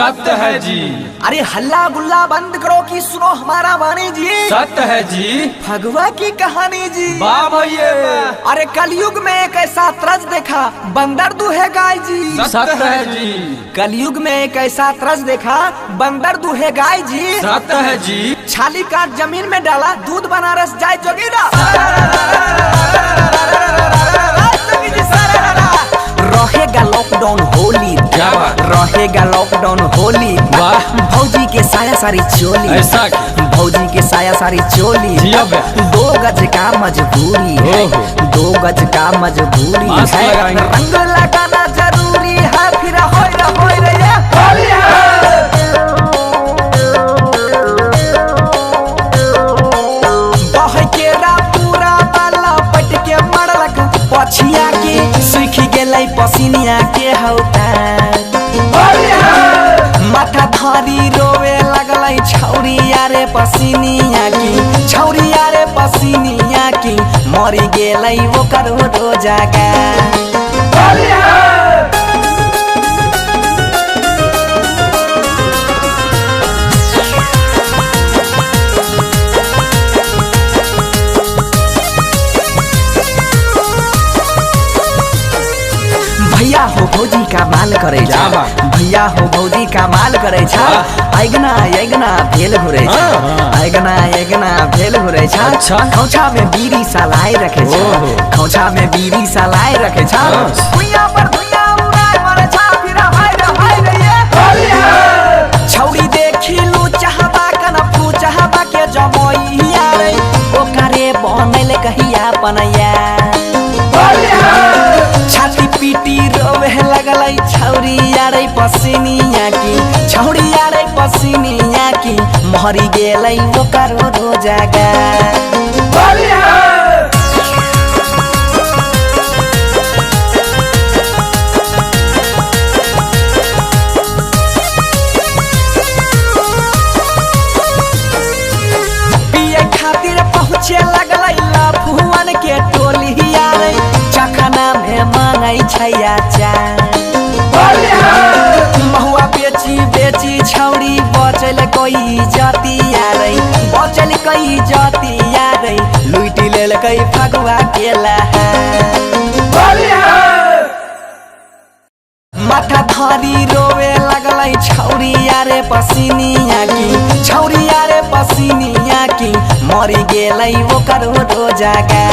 सत्य है जी। अरे हल्ला गुल्ला बंद करो कि सुनो हमारा वाणी जी। सत्य है जी। भगवा की कहानी जी। वाह भैया। अरे कलयुग में एक ऐसा तरस देखा, बंदर दूहे गाय जी। सत्य है जी। कलयुग में एक ऐसा तरस देखा, बंदर दूहे गाय जी। सत्य है जी। छाली काट जमीन में डाला, दूध बनारस जाए जोगीरा। रहेगा लॉकडाउन होली, रहेगा लॉकडाउन होली। भौजी के साया सारी चोली, ऐसा भौजी के साया सारी चोली। 2 गज का मजबूरी है, 2 गज का मजबूरी है। रंग लगाना जरूरी है, फिर होय रे ये होली है। बह के रा पूरा बाला पट के मरलक, पछिया के सूख गेलै पसीनिया के हौता। माथा धारी रोवे लगलै छौरी यारे पसीनिया की, छौरी यारे पसीनिया की। मरी गेलै ओकर हो जागा। भैया हो भौजी का माल करे छा, भैया हो भौजी का माल करे छा। आइगना आइगना भेल घुरे छा, आइगना आइगना भेल घुरे छा। खौछा में बीड़ी सलाए रखे छा, खौछा में बीड़ी सलाए रखे छा। भुइया पर भुइया उड़ाए मारे छा, फिर हाय रे ये होली है। छौरी देखी लू चाहबा कना फू चाहबा के जमोइया रे, ओकरे बनैले कहिया पनैया। छाती पीटी रोवे लगलै छौरी यारे पसीनिया की, छौरी यारे पसीनिया की। मरी गेलै ओकर हो जागा। पिए खातिर पहुँचे लगलै लफुअन के टोली यारे, चखना में मांगै छैया चा। महुआ बेची बेची छौरी बचल कोई जाति यारे, बचल कई जाति यारे। लुटि लेलकै फगुआ केला। माथा धारी रोवे लगलै छौरी यारे पसीनिया की, छौरी यारे पसीनिया की। मरी गेलै ओकर हो जागा।